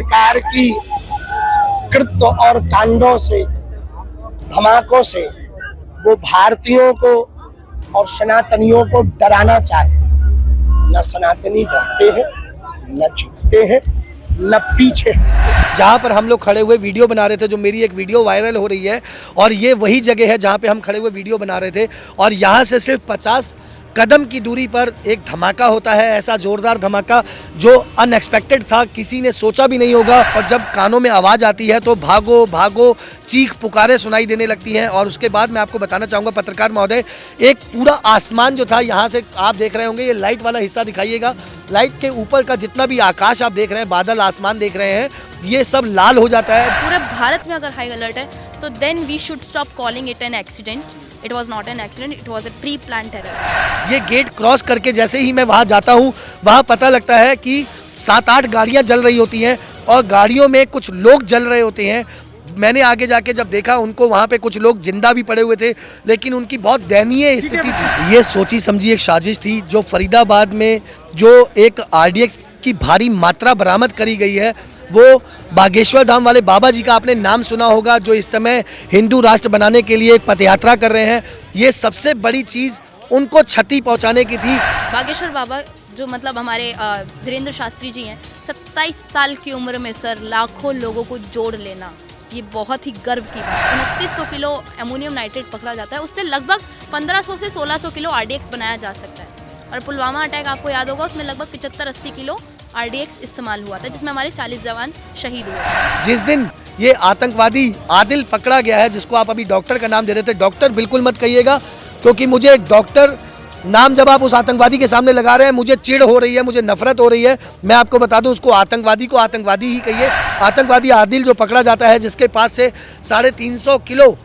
प्रकार की कृत्य और कांडों से, धमाकों से वो भारतीयों को और सनातनियों को डराना चाहते। न सनातनी डरते हैं, न झुकते हैं, न पीछे। जहाँ पर हम लोग खड़े हुए वीडियो बना रहे थे, जो मेरी एक वीडियो वायरल हो रही है, और ये वही जगह है जहाँ पे हम खड़े हुए वीडियो बना रहे थे, और यहाँ से सिर्फ 50 कदम की दूरी पर एक धमाका होता है। ऐसा जोरदार धमाका जो अनएक्सपेक्टेड था, किसी ने सोचा भी नहीं होगा। और जब कानों में आवाज़ आती है तो भागो भागो चीख पुकारें सुनाई देने लगती हैं। और उसके बाद मैं आपको बताना चाहूँगा पत्रकार महोदय, एक पूरा आसमान जो था, यहाँ से आप देख रहे होंगे, ये लाइट वाला हिस्सा दिखाइएगा, लाइट के ऊपर का जितना भी आकाश आप देख रहे हैं, बादल आसमान देख रहे हैं, ये सब लाल हो जाता है। पूरे भारत में अगर हाई अलर्ट है तो then we should stop calling it an accident. It was not an accident, it was a pre plan terror. ये गेट क्रॉस करके जैसे ही मैं वहाँ जाता हूँ, वहाँ पता लगता है कि 7-8 गाड़ियाँ जल रही होती हैं और गाड़ियों में कुछ लोग जल रहे होते हैं। मैंने आगे जाके जब देखा, उनको वहाँ पे कुछ लोग जिंदा भी पड़े हुए थे, लेकिन उनकी बहुत दयनीय स्थिति थी। ये सोची समझी एक साजिश थी, जो फरीदाबाद में जो एक RDX की भारी मात्रा बरामद करी गई है, वो बागेश्वर धाम वाले बाबा जी का आपने नाम सुना होगा, जो इस समय हिंदू राष्ट्र बनाने के लिए एक पदयात्रा कर रहे हैं। ये सबसे बड़ी चीज़ उनको क्षति पहुंचाने की थी। बागेश्वर बाबा जो मतलब हमारे धीरेन्द्र शास्त्री जी हैं, 27 साल की उम्र में सर लाखों लोगों को जोड़ लेना, ये बहुत ही गर्व की बात। 2900 किलो अमोनियम नाइट्रेट पकड़ा जाता है, उससे लगभग 1500 से 1600 किलो RDX बनाया जा सकता है। और पुलवामा अटैक आपको याद होगा, उसमें लगभग 75-80 किलो RDX इस्तेमाल हुआ था, जिसमें हमारे 40 जवान शहीद हुए। जिस दिन ये आतंकवादी आदिल पकड़ा गया है, जिसको आप अभी डॉक्टर का नाम दे रहे थे, डॉक्टर बिल्कुल मत कहिएगा, क्योंकि मुझे डॉक्टर नाम जब आप उस आतंकवादी के सामने लगा रहे हैं, मुझे चिढ़ हो रही है, मुझे नफरत हो रही है। मैं आपको बता दूं, उसको आतंकवादी ही कहिए। आतंकवादी आदिल जो पकड़ा जाता है, जिसके पास से 350 किलो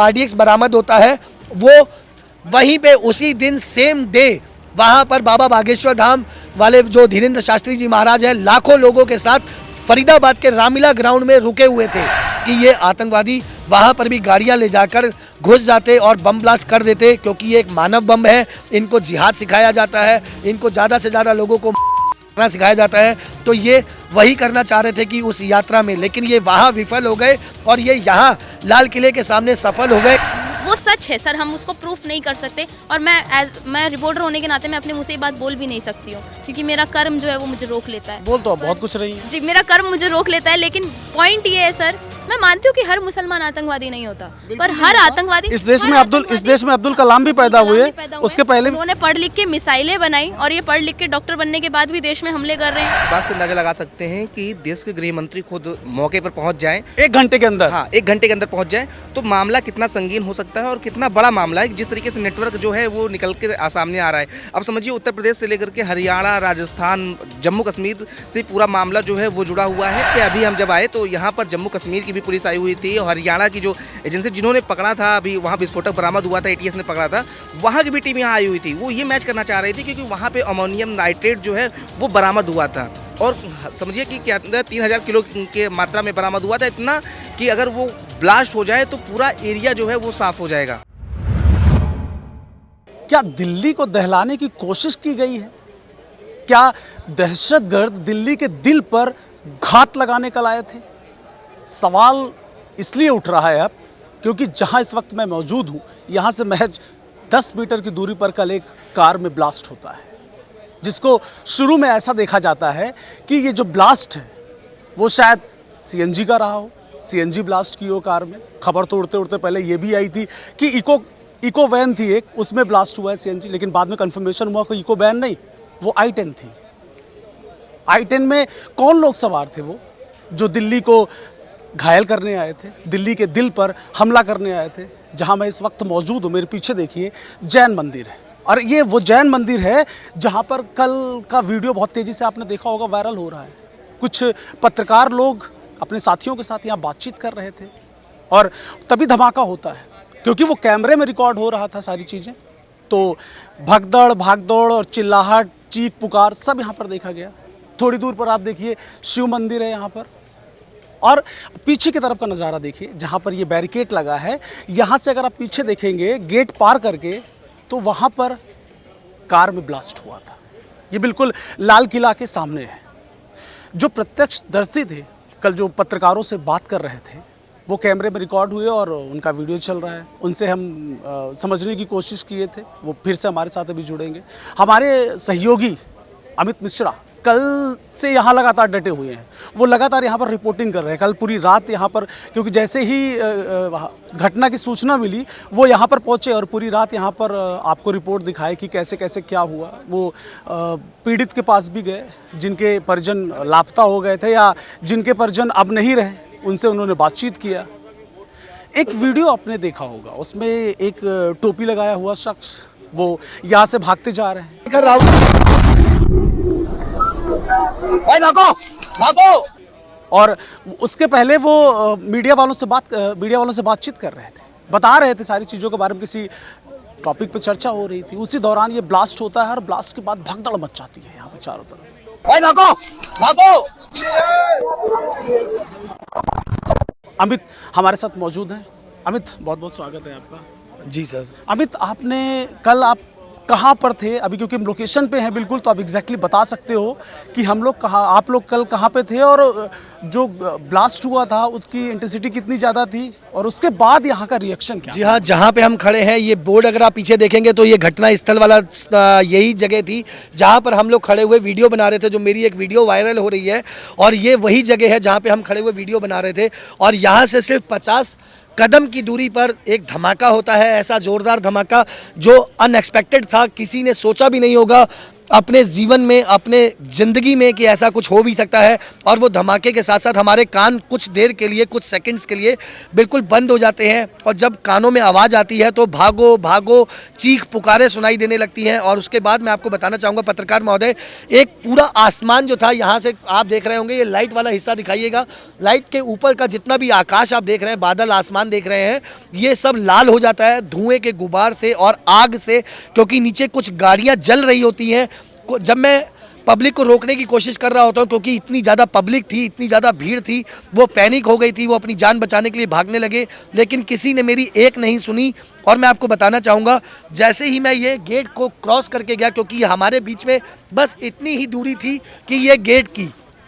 RDX बरामद होता है, वो वहीं पे उसी दिन सेम डे वहाँ पर बाबा बागेश्वर धाम वाले जो धीरेन्द्र शास्त्री जी महाराज हैं, लाखों लोगों के साथ फरीदाबाद के रामलीला ग्राउंड में रुके हुए थे कि ये आतंकवादी वहाँ पर भी गाड़ियाँ ले जाकर घुस जाते और बम ब्लास्ट कर देते, क्योंकि ये एक मानव बम है। इनको जिहाद सिखाया जाता है, इनको ज़्यादा से ज़्यादा लोगों को मारना सिखाया जाता है। तो ये वही करना चाह रहे थे कि उस यात्रा में, लेकिन ये वहाँ विफल हो गए और ये यहाँ लाल किले के सामने सफल हो गए। वो सच है सर, हम उसको प्रूफ नहीं कर सकते। और मैं रिपोर्टर होने के नाते मैं अपने मुंह से ये बात बोल भी नहीं सकती हूँ, क्योंकि मेरा कर्म जो है वो मुझे रोक लेता है। बोल तो बहुत कुछ रही है जी, मेरा कर्म मुझे रोक लेता है। लेकिन पॉइंट ये है सर, मैं मानती हूँ कि हर मुसलमान आतंकवादी नहीं होता, पर हर आतंकवादी इस देश में अब्दुल कलाम भी पैदा हुए, उसके पहले उन्होंने पढ़ लिख के मिसाइलें बनाई, और ये पढ़ लिख के डॉक्टर बनने के बाद भी देश में हमले कर रहे हैं। बात से अंदाजा लगा सकते हैं कि देश के गृह मंत्री खुद मौके पर पहुंच जाएं, 1 घंटे के अंदर। हाँ, 1 घंटे के अंदर पहुंच जाएं, तो मामला कितना संगीन हो सकता है और कितना बड़ा मामला है। जिस तरीके से नेटवर्क जो है वो निकल के सामने आ रहा है, अब समझिए उत्तर प्रदेश से लेकर के हरियाणा, राजस्थान, जम्मू कश्मीर से पूरा मामला जो है वो जुड़ा हुआ है। कि अभी हम जब आए तो यहाँ पर जम्मू कश्मीर की भी पुलिस आई हुई थी, और हरियाणा की जो एजेंसी जिन्होंने पकड़ा था, अभी वहाँ विस्फोटक बरामद हुआ था, ATS ने पकड़ा था, वहाँ की भी टीम यहाँ आई हुई थी। वो ये मैच करना चाह रही थी क्योंकि वहाँ पे अमोनियम नाइट्रेट जो है वो बरामद हुआ था, और समझिए कि क्या 3000 किलो के मात्रा में बरामद हुआ था, इतना कि अगर वो ब्लास्ट हो जाए तो पूरा एरिया जो है वो साफ हो जाएगा। क्या दिल्ली को दहलाने की कोशिश की गई है? क्या दहशतगर्द दिल्ली के दिल पर घात लगाने कल आए थे? सवाल इसलिए उठ रहा है अब क्योंकि जहां इस वक्त मैं मौजूद हूं, यहां से महज 10 मीटर की दूरी पर कल एक कार में ब्लास्ट होता है, जिसको शुरू में ऐसा देखा जाता है कि ये जो ब्लास्ट है वो शायद CNG का रहा हो, CNG ब्लास्ट की हो कार में। खबर तो उड़ते उड़ते पहले ये भी आई थी कि इको वैन थी एक, उसमें ब्लास्ट हुआ है CNG, लेकिन बाद में कंफर्मेशन हुआ कि इको वैन नहीं, वो I-10 थी। I-10 में कौन लोग सवार थे? वो जो दिल्ली को घायल करने आए थे, दिल्ली के दिल पर हमला करने आए थे। जहां मैं इस वक्त मौजूद हूँ, मेरे पीछे देखिए जैन मंदिर है, और ये वो जैन मंदिर है जहां पर कल का वीडियो बहुत तेज़ी से आपने देखा होगा वायरल हो रहा है। कुछ पत्रकार लोग अपने साथियों के साथ यहाँ बातचीत कर रहे थे, और तभी धमाका होता है, क्योंकि वो कैमरे में रिकॉर्ड हो रहा था सारी चीज़ें। तो भगदड़ भागदौड़ और चिल्लाहट, चीख पुकार सब यहाँ पर देखा गया। थोड़ी दूर पर आप देखिए शिव मंदिर है यहाँ पर, और पीछे की तरफ का नज़ारा देखिए जहाँ पर ये बैरिकेड लगा है। यहाँ से अगर आप पीछे देखेंगे गेट पार करके, तो वहाँ पर कार में ब्लास्ट हुआ था। ये बिल्कुल लाल किला के सामने है। जो प्रत्यक्षदर्शी थे, कल जो पत्रकारों से बात कर रहे थे, वो कैमरे में रिकॉर्ड हुए और उनका वीडियो चल रहा है। उनसे हम समझने की कोशिश किए थे, वो फिर से हमारे साथ अभी जुड़ेंगे। हमारे सहयोगी अमित मिश्रा कल से यहाँ लगातार डटे हुए हैं, वो लगातार यहाँ पर रिपोर्टिंग कर रहे हैं। कल पूरी रात यहाँ पर, क्योंकि जैसे ही घटना की सूचना मिली वो यहाँ पर पहुँचे और पूरी रात यहाँ पर आपको रिपोर्ट दिखाए कि कैसे कैसे क्या हुआ। वो पीड़ित के पास भी गए, जिनके परिजन लापता हो गए थे या जिनके परिजन अब नहीं रहे, उनसे उन्होंने बातचीत किया। एक वीडियो आपने देखा होगा, उसमें एक टोपी लगाया हुआ शख्स वो यहाँ से भागते जा रहे हैं। भाई भागो भागो। और उसके पहले वो मीडिया वालों से बातचीत कर रहे थे, बता रहे थे सारी चीज़ों के बारे में, किसी टॉपिक पे चर्चा हो रही थी। उसी दौरान ये ब्लास्ट होता है और ब्लास्ट के बाद भगदड़ मच जाती है यहाँ पे चारों तरफ। भाई भागो भागो। अमित हमारे साथ मौजूद हैं। अमित, बहुत बहुत स्वागत है आपका। जी सर। अमित, आपने कल आप कहाँ पर थे अभी, क्योंकि हम लोकेशन पे हैं बिल्कुल, तो आप एग्जैक्टली बता सकते हो कि हम लोग कहाँ, आप लोग कल कहाँ पे थे और जो ब्लास्ट हुआ था उसकी इंटेंसिटी कितनी ज़्यादा थी और उसके बाद यहाँ का रिएक्शन क्या? जी हाँ, जहाँ पे हम खड़े हैं, ये बोर्ड अगर आप पीछे देखेंगे तो ये घटना स्थल वाला यही जगह थी जहाँ पर हम लोग खड़े हुए वीडियो बना रहे थे। जो मेरी एक वीडियो वायरल हो रही है और ये वही जगह है जहाँ पे हम खड़े हुए वीडियो बना रहे थे। और यहाँ से सिर्फ 50 कदम की दूरी पर एक धमाका होता है, ऐसा जोरदार धमाका जो अनएक्सपेक्टेड था। किसी ने सोचा भी नहीं होगा अपने जीवन में, अपने ज़िंदगी में कि ऐसा कुछ हो भी सकता है। और वो धमाके के साथ साथ हमारे कान कुछ देर के लिए, कुछ सेकंड्स के लिए बिल्कुल बंद हो जाते हैं। और जब कानों में आवाज़ आती है तो भागो भागो चीख पुकारें सुनाई देने लगती हैं। और उसके बाद मैं आपको बताना चाहूँगा पत्रकार महोदय, एक पूरा आसमान जो था, यहाँ से आप देख रहे होंगे, ये लाइट वाला हिस्सा दिखाइएगा, लाइट के ऊपर का जितना भी आकाश आप देख रहे हैं, बादल आसमान देख रहे हैं, ये सब लाल हो जाता है धुएँ के गुबार से और आग से, क्योंकि नीचे कुछ गाड़ियाँ जल रही होती हैं। जब मैं पब्लिक को रोकने की कोशिश कर रहा होता हूँ, क्योंकि इतनी ज़्यादा पब्लिक थी, इतनी ज़्यादा भीड़ थी, वो पैनिक हो गई थी, वो अपनी जान बचाने के लिए भागने लगे, लेकिन किसी ने मेरी एक नहीं सुनी। और मैं आपको बताना चाहूँगा, जैसे ही मैं ये गेट को क्रॉस करके गया, क्योंकि हमारे बीच में बस इतनी ही दूरी थी कि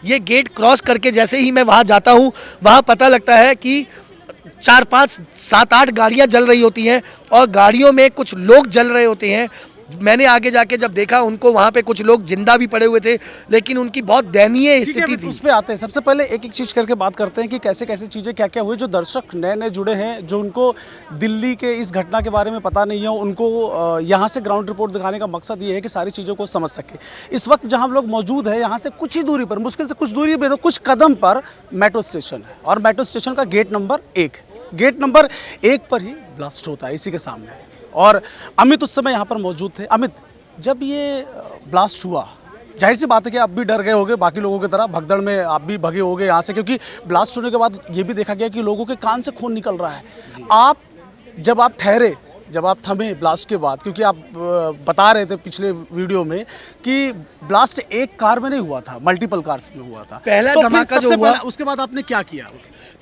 ये गेट क्रॉस करके जैसे ही मैं वहाँ जाता हूँ, वहाँ पता लगता है कि 4, 5, 7, 8 गाड़ियाँ जल रही होती हैं और गाड़ियों में कुछ लोग जल रहे होते हैं। मैंने आगे जाके जब देखा उनको, वहाँ पे कुछ लोग जिंदा भी पड़े हुए थे, लेकिन उनकी बहुत दयनीय स्थिति थी। उस पे आते हैं। सबसे पहले एक एक चीज़ करके बात करते हैं कि कैसे कैसे चीज़ें क्या क्या हुई। जो दर्शक नए नए जुड़े हैं, जो उनको दिल्ली के इस घटना के बारे में पता नहीं है, उनको यहाँ से ग्राउंड रिपोर्ट दिखाने का मकसद ये है कि सारी चीज़ों को समझ सके। इस वक्त जहाँ हम लोग मौजूद हैं, यहाँ से कुछ ही दूरी पर, मुश्किल से कुछ दूरी पर, कुछ कदम पर मेट्रो स्टेशन है और मेट्रो स्टेशन का गेट नंबर 1 पर ही ब्लास्ट होता है, इसी के सामने। और अमित उस समय यहाँ पर मौजूद थे। अमित, जब ये ब्लास्ट हुआ, जाहिर सी बात है कि आप भी डर गए होंगे, बाकी लोगों की तरह भगदड़ में आप भी भगे होंगे यहाँ से, क्योंकि ब्लास्ट होने के बाद ये भी देखा गया कि लोगों के कान से खून निकल रहा है। जब आप ठहरे, जब आप थमे ब्लास्ट के बाद, क्योंकि आप बता रहे थे पिछले वीडियो में कि ब्लास्ट एक कार में नहीं हुआ था, मल्टीपल कार्स में हुआ था। पहला तो धमाका जो हुआ, उसके बाद आपने क्या किया?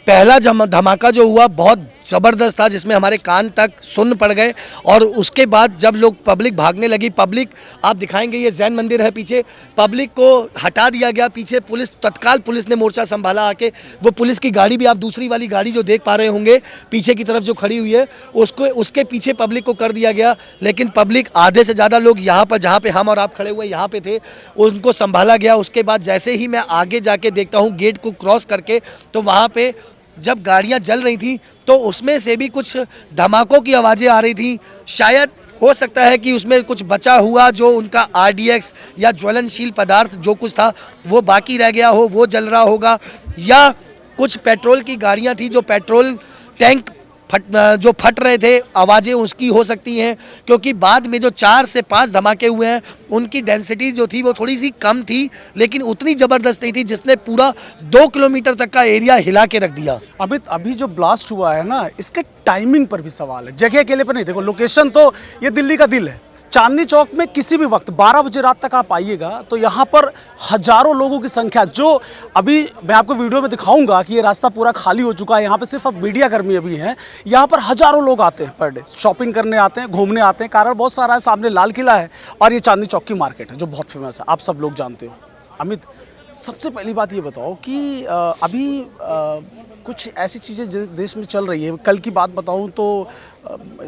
पहला धमाका जो हुआ बहुत ज़बरदस्त था, जिसमें हमारे कान तक सुन्न पड़ गए। और उसके बाद जब लोग, पब्लिक भागने लगी, पब्लिक आप दिखाएंगे, ये जैन मंदिर है पीछे, पब्लिक को हटा दिया गया पीछे। तत्काल पुलिस ने मोर्चा संभाला आके। वो पुलिस की गाड़ी भी, आप दूसरी वाली गाड़ी जो देख पा रहे होंगे पीछे की तरफ जो खड़ी हुई है, उसके पीछे पब्लिक को कर दिया गया। लेकिन पब्लिक, आधे से ज़्यादा लोग यहाँ पर, जहाँ पे हम और आप खड़े हुए यहाँ पे थे, उनको संभाला गया। उसके बाद जैसे ही मैं आगे जाके देखता हूँ गेट को क्रॉस करके, तो वहाँ पे जब गाड़ियां जल रही थी तो उसमें से भी कुछ धमाकों की आवाज़ें आ रही थी। शायद हो सकता है कि उसमें कुछ बचा हुआ जो उनका RDX या ज्वलनशील पदार्थ जो कुछ था वो बाकी रह गया हो, वो जल रहा होगा, या कुछ पेट्रोल की गाड़ियां थी जो पेट्रोल टैंक फट रहे थे, आवाज़ें उसकी हो सकती हैं। क्योंकि बाद में जो 4 से 5 धमाके हुए हैं, उनकी डेंसिटी जो थी वो थोड़ी सी कम थी, लेकिन उतनी ज़बरदस्त नहीं थी जिसने पूरा 2 किलोमीटर तक का एरिया हिला के रख दिया। अभी जो ब्लास्ट हुआ है ना, इसके टाइमिंग पर भी सवाल है, जगह अकेले पर नहीं। देखो, लोकेशन तो ये दिल्ली का दिल है। चांदनी चौक में किसी भी वक्त 12 बजे रात तक आप आइएगा तो यहाँ पर हजारों लोगों की संख्या, जो अभी मैं आपको वीडियो में दिखाऊंगा कि ये रास्ता पूरा खाली हो चुका है, यहाँ पे सिर्फ अब मीडिया कर्मी अभी हैं, यहाँ पर हजारों लोग आते हैं पर डे, शॉपिंग करने आते हैं, घूमने आते हैं। कारण बहुत सारा है, सामने लाल किला है और ये चांदनी चौक की मार्केट है जो बहुत फेमस है, आप सब लोग जानते हो। अमित, सबसे पहली बात ये बताओ कि अभी कुछ ऐसी चीज़ें देश में चल रही है। कल की बात बताऊं तो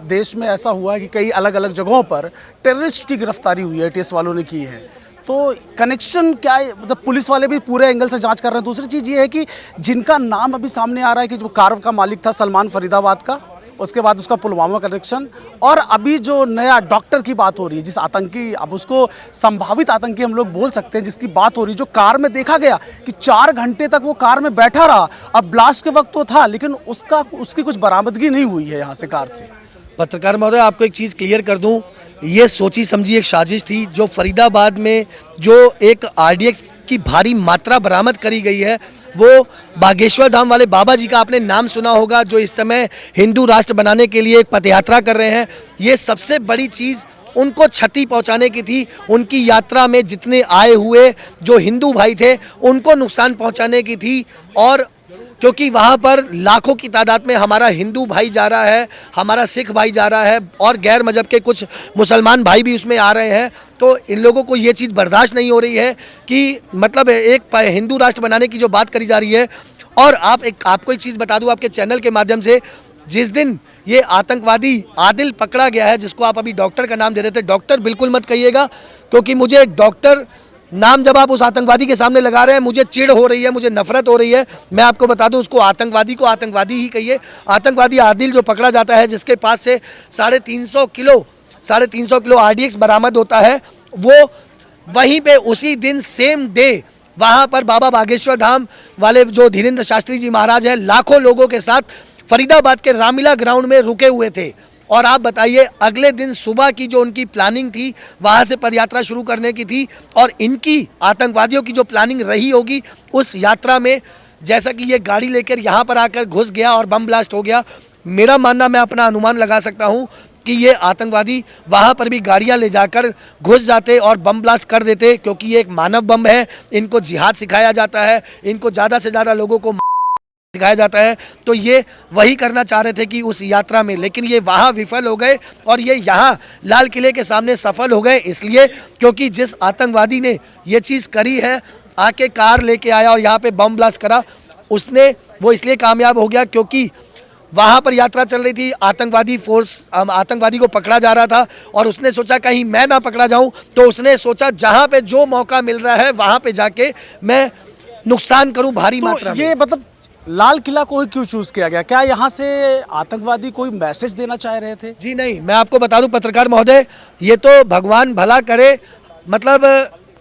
देश में ऐसा हुआ है कि कई अलग अलग जगहों पर टेररिस्ट की गिरफ्तारी हुई है, टीएस वालों ने की है। तो कनेक्शन क्या है, मतलब पुलिस वाले भी पूरे एंगल से जांच कर रहे हैं। दूसरी चीज़ ये है कि जिनका नाम अभी सामने आ रहा है कि जो कार का मालिक था सलमान फरीदाबाद का, उसके बाद उसका पुलवामा कनेक्शन, और अभी जो नया डॉक्टर की बात हो रही है, जिस आतंकी, अब उसको संभावित आतंकी हम लोग बोल सकते हैं, जिसकी बात हो रही है, जो कार में देखा गया कि 4 घंटे तक वो कार में बैठा रहा। अब ब्लास्ट के वक्त तो था, लेकिन उसकी कुछ बरामदगी नहीं हुई है यहाँ से कार से। पत्रकार महोदय, आपको एक चीज़ क्लियर कर दूं, ये सोची समझी एक साजिश थी। जो फरीदाबाद में जो एक आरडीएक्स की भारी मात्रा बरामद करी गई है, वो बागेश्वर धाम वाले बाबा जी का आपने नाम सुना होगा, जो इस समय हिंदू राष्ट्र बनाने के लिए एक पदयात्रा कर रहे हैं। ये सबसे बड़ी चीज़ उनको क्षति पहुंचाने की थी। उनकी यात्रा में जितने आए हुए जो हिंदू भाई थे उनको नुकसान पहुंचाने की थी। और क्योंकि वहाँ पर लाखों की तादाद में हमारा हिंदू भाई जा रहा है, हमारा सिख भाई जा रहा है, और गैर मजहब के कुछ मुसलमान भाई भी उसमें आ रहे हैं, तो इन लोगों को ये चीज़ बर्दाश्त नहीं हो रही है कि मतलब एक हिंदू राष्ट्र बनाने की जो बात करी जा रही है। और आपको एक चीज़ बता दूँ आपके चैनल के माध्यम से, जिस दिन ये आतंकवादी आदिल पकड़ा गया है, जिसको आप अभी डॉक्टर का नाम दे रहे थे, डॉक्टर बिल्कुल मत कहिएगा, क्योंकि मुझे डॉक्टर नाम जब आप उस आतंकवादी के सामने लगा रहे हैं, मुझे चिढ़ हो रही है, मुझे नफरत हो रही है। मैं आपको बता दूं, उसको आतंकवादी ही कहिए। आतंकवादी आदिल जो पकड़ा जाता है, जिसके पास से 350 किलो आरडीएक्स बरामद होता है, वो वहीं पे उसी दिन सेम डे वहाँ पर बाबा बागेश्वर धाम वाले जो धीरेन्द्र शास्त्री जी महाराज हैं, लाखों लोगों के साथ फरीदाबाद के रामलीला ग्राउंड में रुके हुए थे। और आप बताइए, अगले दिन सुबह की जो उनकी प्लानिंग थी, वहाँ से पदयात्रा शुरू करने की थी, और इनकी आतंकवादियों की जो प्लानिंग रही होगी उस यात्रा में, जैसा कि ये गाड़ी लेकर यहाँ पर आकर घुस गया और बम ब्लास्ट हो गया। मेरा मानना, मैं अपना अनुमान लगा सकता हूँ कि ये आतंकवादी वहाँ पर भी गाड़ियाँ ले जाकर घुस जाते और बम ब्लास्ट कर देते, क्योंकि ये एक मानव बम है। इनको जिहाद सिखाया जाता है, इनको ज़्यादा से ज़्यादा लोगों को सिखाया जाता है, तो ये वही करना चाह रहे थे कि उस यात्रा में, लेकिन ये वहाँ विफल हो गए और ये यहाँ लाल किले के सामने सफल हो गए। इसलिए क्योंकि जिस आतंकवादी ने ये चीज़ करी है, आके कार लेके आया और यहाँ पे बम ब्लास्ट करा, वो इसलिए कामयाब हो गया क्योंकि वहाँ पर यात्रा चल रही थी, आतंकवादी को पकड़ा जा रहा था, और उसने सोचा कहीं मैं ना पकड़ा जाऊँ, तो उसने सोचा जहाँ पे जो मौका मिल रहा है वहाँ पे जाके मैं नुकसान करूँ भारी मात्रा में। ये मतलब लाल किला को ही क्यों चूज किया गया? क्या यहाँ से आतंकवादी कोई मैसेज देना चाह रहे थे? जी नहीं, मैं आपको बता दूं पत्रकार महोदय, ये तो भगवान भला करे, मतलब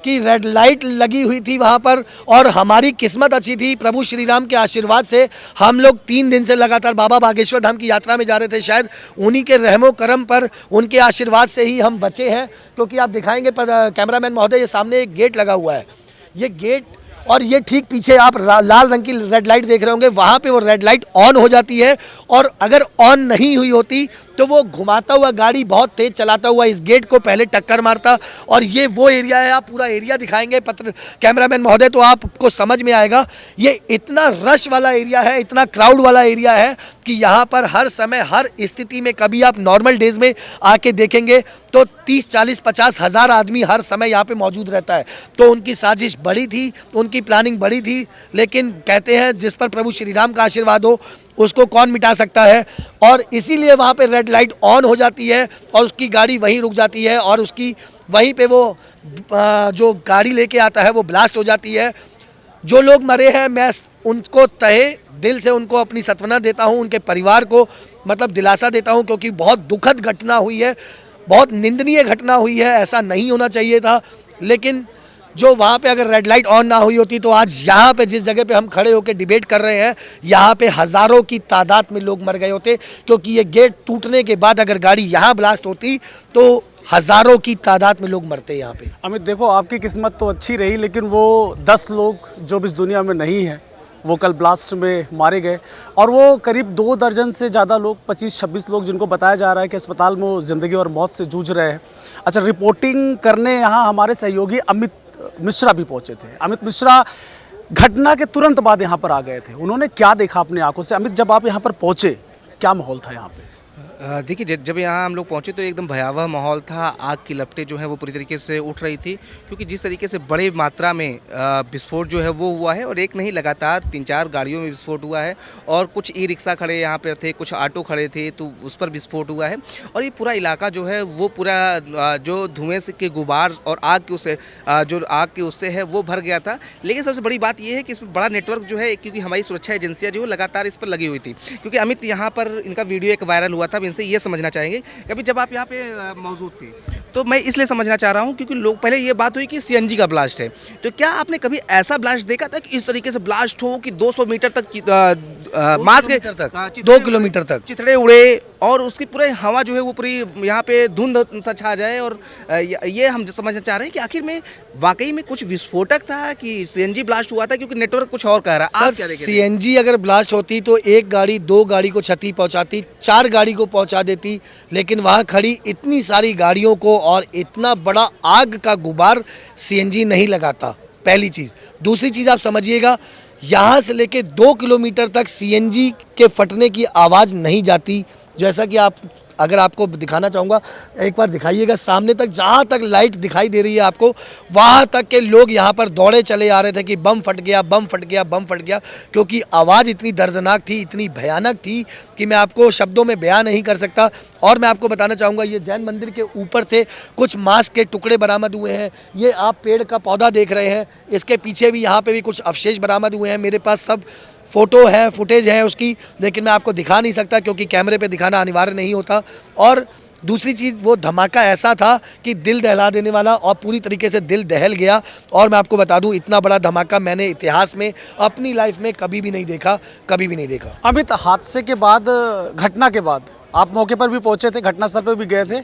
कि रेड लाइट लगी हुई थी वहाँ पर, और हमारी किस्मत अच्छी थी, प्रभु श्री राम के आशीर्वाद से हम लोग 3 दिन से लगातार बाबा बागेश्वर धाम की यात्रा में जा रहे थे। शायद उन्हीं के रहमो करम पर, उनके आशीर्वाद से ही हम बचे हैं। क्योंकि आप दिखाएंगे कैमरामैन महोदय, ये सामने एक गेट लगा हुआ है, ये गेट, और ये ठीक पीछे आप लाल रंग की रेड लाइट देख रहे होंगे, वहाँ पे वो रेड लाइट ऑन हो जाती है, और अगर ऑन नहीं हुई होती तो वो घुमाता हुआ गाड़ी बहुत तेज चलाता हुआ इस गेट को पहले टक्कर मारता। और ये वो एरिया है, आप पूरा एरिया दिखाएंगे कैमरामैन महोदय, तो आपको समझ में आएगा। ये इतना रश वाला एरिया है, इतना क्राउड वाला एरिया है कि यहाँ पर हर समय, हर स्थिति में, कभी आप नॉर्मल डेज में आके देखेंगे तो 30, 40, 50 हज़ार आदमी हर समय यहाँ पे मौजूद रहता है। तो उनकी साजिश बड़ी थी, उनकी प्लानिंग बड़ी थी, लेकिन कहते हैं जिस पर प्रभु श्री राम का आशीर्वाद हो उसको कौन मिटा सकता है। और इसीलिए वहाँ पे रेड लाइट ऑन हो जाती है और उसकी गाड़ी वहीं रुक जाती है, और उसकी वहीं पे वो जो गाड़ी लेके आता है वो ब्लास्ट हो जाती है। जो लोग मरे हैं, मैं उनको तहे दिल से उनको अपनी सांत्वना देता हूँ, उनके परिवार को मतलब दिलासा देता हूँ, क्योंकि बहुत दुखद घटना हुई है, बहुत निंदनीय घटना हुई है, ऐसा नहीं होना चाहिए था। लेकिन जो वहाँ पे अगर रेड लाइट ऑन ना हुई होती तो आज यहाँ पे जिस जगह पे हम खड़े होकर डिबेट कर रहे हैं, यहाँ पे हज़ारों की तादाद में लोग मर गए होते, क्योंकि ये गेट टूटने के बाद अगर गाड़ी यहाँ ब्लास्ट होती तो हज़ारों की तादाद में लोग मरते यहाँ पे। अमित, देखो आपकी किस्मत तो अच्छी रही, लेकिन वो 10 लोग जो इस दुनिया में नहीं हैं, वो कल ब्लास्ट में मारे गए, और वो करीब 2 दर्जन से ज़्यादा लोग, 25-26 लोग, जिनको बताया जा रहा है कि अस्पताल में वो ज़िंदगी और मौत से जूझ रहे हैं। अच्छा, रिपोर्टिंग करने यहाँ हमारे सहयोगी अमित मिश्रा भी पहुँचे थे। अमित मिश्रा घटना के तुरंत बाद यहाँ पर आ गए थे, उन्होंने क्या देखा अपनी आंखों से? अमित, जब आप यहाँ पर पहुँचे क्या माहौल था यहाँ पे? देखिए जब यहाँ हम लोग पहुँचे तो एकदम भयावह माहौल था। आग की लपटें जो है वो पूरी तरीके से उठ रही थी, क्योंकि जिस तरीके से बड़े मात्रा में विस्फोट जो है वो हुआ है, और एक नहीं लगातार 3-4 गाड़ियों में विस्फोट हुआ है, और कुछ ई रिक्शा खड़े यहाँ पर थे, कुछ ऑटो खड़े थे, तो उस पर विस्फोट हुआ है। और ये पूरा इलाका जो है वो पूरा जो धुएँ से के गुबार और आग के उससे जो आग के उससे है वो भर गया था। लेकिन सबसे बड़ी बात ये है कि इसमें बड़ा नेटवर्क जो है, क्योंकि हमारी सुरक्षा एजेंसियाँ जो है लगातार इस पर लगी हुई थी, क्योंकि अमित यहाँ पर इनका वीडियो एक वायरल हुआ था। इनसे ये समझना चाहेंगे कि अभी जब आप यहाँ पे मौजूद थे, तो मैं इसलिए समझना चाह रहा हूँ क्योंकि लोग पहले ये बात हुई कि सीएनजी का ब्लास्ट है, तो क्या आपने कभी ऐसा ब्लास्ट देखा था कि इस तरीके से ब्लास्ट हो कि 200 मीटर तक मास के 2 किलोमीटर तक चिथड़े उड़े, और उसकी पूरे हवा जो है वो पूरी यहाँ पे धुंध सा छा जाए? और ये हम समझना चाह रहे हैं कि आखिर में वाकई में कुछ विस्फोटक था कि सीएनजी ब्लास्ट हुआ था, क्योंकि नेटवर्क कुछ और कह रहा है। आप क्या सर, देखें? सीएनजी अगर ब्लास्ट होती तो 1 गाड़ी 2 गाड़ी को क्षति पहुंचाती, 4 गाड़ी को पहुंचा देती, लेकिन वहां खड़ी इतनी सारी गाड़ियों को और इतना बड़ा आग का गुबार सीएनजी नहीं लगाता, पहली चीज़। दूसरी चीज़ आप समझिएगा, यहाँ से लेके 2 किलोमीटर तक सीएनजी के फटने की आवाज़ नहीं जाती। जैसा कि आप, अगर आपको दिखाना चाहूँगा, एक बार दिखाइएगा सामने तक, जहाँ तक लाइट दिखाई दे रही है आपको, वहाँ तक के लोग यहाँ पर दौड़े चले आ रहे थे कि बम फट गया, बम फट गया, बम फट गया, क्योंकि आवाज़ इतनी दर्दनाक थी, इतनी भयानक थी कि मैं आपको शब्दों में बयान नहीं कर सकता। और मैं आपको बताना चाहूँगा, ये जैन मंदिर के ऊपर से कुछ मांस के टुकड़े बरामद हुए हैं। ये आप पेड़ का पौधा देख रहे हैं, इसके पीछे भी यहाँ पर भी कुछ अवशेष बरामद हुए हैं। मेरे पास सब फ़ोटो है, फुटेज है उसकी, लेकिन मैं आपको दिखा नहीं सकता क्योंकि कैमरे पे दिखाना अनिवार्य नहीं होता। और दूसरी चीज़, वो धमाका ऐसा था कि दिल दहला देने वाला, और पूरी तरीके से दिल दहल गया। और मैं आपको बता दूं, इतना बड़ा धमाका मैंने इतिहास में अपनी लाइफ में कभी भी नहीं देखा, कभी भी नहीं देखा। अमित, हादसे के बाद, घटना के बाद आप मौके पर भी पहुंचे थे, घटनास्थल पर भी गए थे,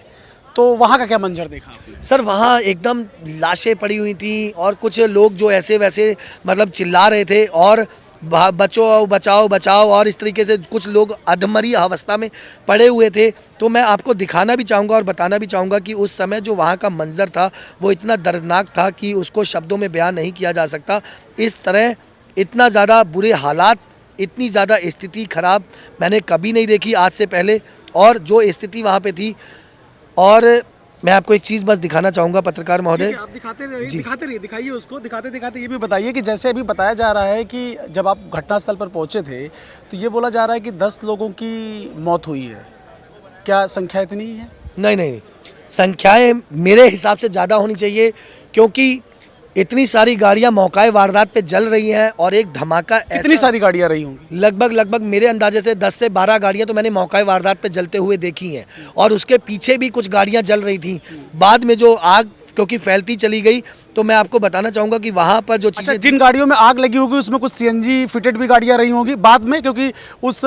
तो वहाँ का क्या मंजर देखा आपने? सर, वहाँ एकदम लाशें पड़ी हुई थी, और कुछ लोग जो ऐसे वैसे मतलब चिल्ला रहे थे और बचाओ बचाओ बचाओ, और इस तरीके से कुछ लोग अधमरी अवस्था में पड़े हुए थे। तो मैं आपको दिखाना भी चाहूँगा और बताना भी चाहूँगा कि उस समय जो वहाँ का मंजर था वो इतना दर्दनाक था कि उसको शब्दों में बयान नहीं किया जा सकता। इस तरह इतना ज़्यादा बुरे हालात, इतनी ज़्यादा स्थिति खराब मैंने कभी नहीं देखी आज से पहले। और जो स्थिति वहाँ पे थी, और मैं आपको एक चीज़ बस दिखाना चाहूँगा पत्रकार महोदय। आप दिखाते रहिए, दिखाइए उसको। दिखाते दिखाते ये भी बताइए कि जैसे अभी बताया जा रहा है कि जब आप घटनास्थल पर पहुँचे थे तो ये बोला जा रहा है कि 10 लोगों की मौत हुई है। क्या संख्या इतनी ही है? नहीं नहीं, संख्याएं मेरे हिसाब से ज़्यादा होनी चाहिए, क्योंकि इतनी सारी गाड़ियां मौकाए वारदात पे जल रही हैं, और एक धमाका इतनी सारी गाड़ियां रही होंगी, लगभग मेरे अंदाजे से 10 से 12 गाड़ियां तो मैंने मौकाए वारदात पे जलते हुए देखी हैं, और उसके पीछे भी कुछ गाड़ियां जल रही थी। बाद में जो आग क्योंकि फैलती चली गई, तो मैं आपको बताना चाहूँगा कि वहाँ पर जो चीज़ें, जिन गाड़ियों में आग लगी होगी उसमें कुछ सीएनजी फिटेड भी गाड़ियां रही होंगी बाद में, क्योंकि उस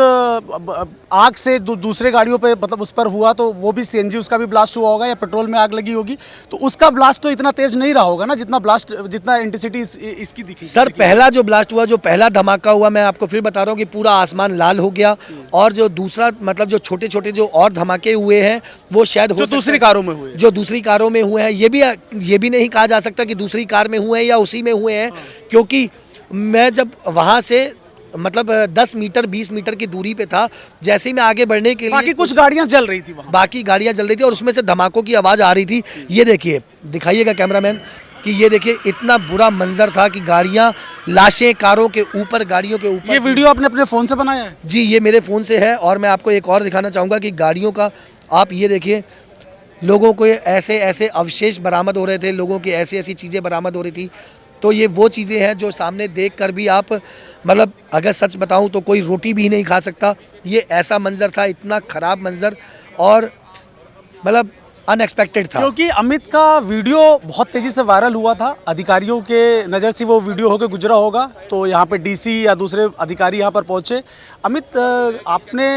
आग से दूसरे गाड़ियों पे मतलब उस पर हुआ तो वो भी सीएनजी, उसका भी ब्लास्ट हुआ होगा, या पेट्रोल में आग लगी होगी, तो उसका ब्लास्ट तो इतना तेज नहीं रहा होगा ना जितना इंटेंसिटी इसकी दिखी। सर, पहला जो ब्लास्ट हुआ, जो पहला धमाका हुआ, मैं आपको फिर बता रहा हूँ कि पूरा आसमान लाल हो गया। और जो दूसरा मतलब जो छोटे छोटे जो और धमाके हुए हैं वो शायद हो दूसरी कारों में हुए, जो दूसरी कारों में हुए हैं, ये भी नहीं कहा जा सकता कि दूसरी कार में हुए हैं या उसी में हुए हैं, क्योंकि मैं जब वहाँ से मतलब 10 मीटर 20 मीटर की दूरी पे था, जैसे ही मैं आगे बढ़ने के लिए, बाकी कुछ गाड़ियां जल रही थी वहाँ, बाकी गाड़ियां जल रही थी, और उसमें से धमाकों की आवाज़ आ रही थी। ये देखिए, दिखाइएगा कैमरामैन कि ये देखिए, इतना बुरा मंजर था कि गाड़ियां, लाशें कारों के ऊपर, गाड़ियों के ऊपर। ये वीडियो आपने अपने फ़ोन से बनाया है? जी, ये मेरे फ़ोन से है। और मैं आपको एक और दिखाना चाहूँगा कि गाड़ियों का, आप ये देखिए, लोगों को ऐसे ऐसे अवशेष बरामद हो रहे थे, लोगों की ऐसी ऐसी चीज़ें बरामद हो रही थी। तो ये वो चीज़ें हैं जो सामने देखकर भी आप, मतलब अगर सच बताऊं तो कोई रोटी भी नहीं खा सकता। ये ऐसा मंजर था, इतना ख़राब मंजर, और मतलब अनएक्सपेक्टेड था। क्योंकि अमित का वीडियो बहुत तेज़ी से वायरल हुआ था, अधिकारियों के नज़र से वो वीडियो होकर गुजरा होगा, तो यहाँ पे डीसी या दूसरे अधिकारी यहाँ पर पहुँचे। अमित, आपने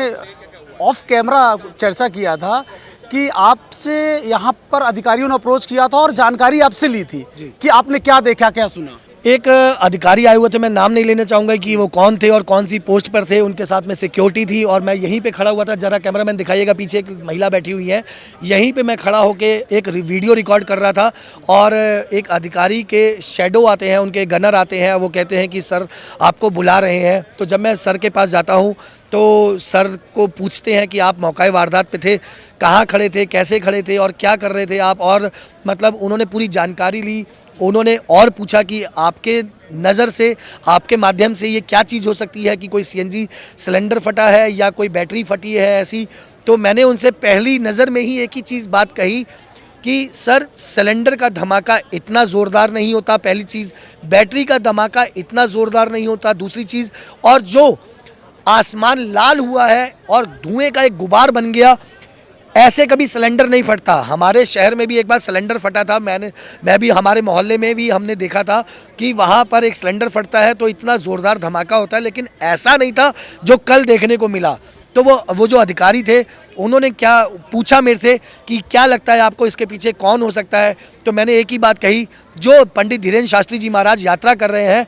ऑफ कैमरा चर्चा किया था कि आपसे यहाँ पर अधिकारियों ने अप्रोच किया था और जानकारी आपसे ली थी कि आपने क्या देखा, क्या सुना। एक अधिकारी आए हुए थे, मैं नाम नहीं लेना चाहूँगा कि वो कौन थे और कौन सी पोस्ट पर थे, उनके साथ में सिक्योरिटी थी और मैं यहीं पे खड़ा हुआ था। जरा कैमरामैन दिखाइएगा, पीछे एक महिला बैठी हुई है, यहीं पे मैं खड़ा होके एक वीडियो रिकॉर्ड कर रहा था और एक अधिकारी के शैडो आते हैं, उनके गनर आते हैं, वो कहते हैं कि सर आपको बुला रहे हैं। तो जब मैं सर के पास जाता हूँ तो सर को पूछते हैं कि आप मौका वारदात पे थे, कहाँ खड़े थे, कैसे खड़े थे और क्या कर रहे थे आप, और मतलब उन्होंने पूरी जानकारी ली। उन्होंने और पूछा कि आपके नज़र से, आपके माध्यम से ये क्या चीज़ हो सकती है कि कोई सीएनजी सिलेंडर फटा है या कोई बैटरी फटी है ऐसी। तो मैंने उनसे पहली नज़र में ही एक ही चीज़ बात कही कि सर सिलेंडर का धमाका इतना ज़ोरदार नहीं होता, पहली चीज़, बैटरी का धमाका इतना ज़ोरदार नहीं होता, दूसरी चीज़, और जो आसमान लाल हुआ है और धुएं का एक गुबार बन गया, ऐसे कभी सिलेंडर नहीं फटता। हमारे शहर में भी एक बार सिलेंडर फटा था, मैं भी, हमारे मोहल्ले में भी हमने देखा था कि वहाँ पर एक सिलेंडर फटता है तो इतना ज़ोरदार धमाका होता है, लेकिन ऐसा नहीं था जो कल देखने को मिला। तो वो जो अधिकारी थे उन्होंने क्या पूछा मेरे से कि क्या लगता है आपको इसके पीछे कौन हो सकता है, तो मैंने एक ही बात कही, जो पंडित धीरेन्द्र शास्त्री जी महाराज यात्रा कर रहे हैं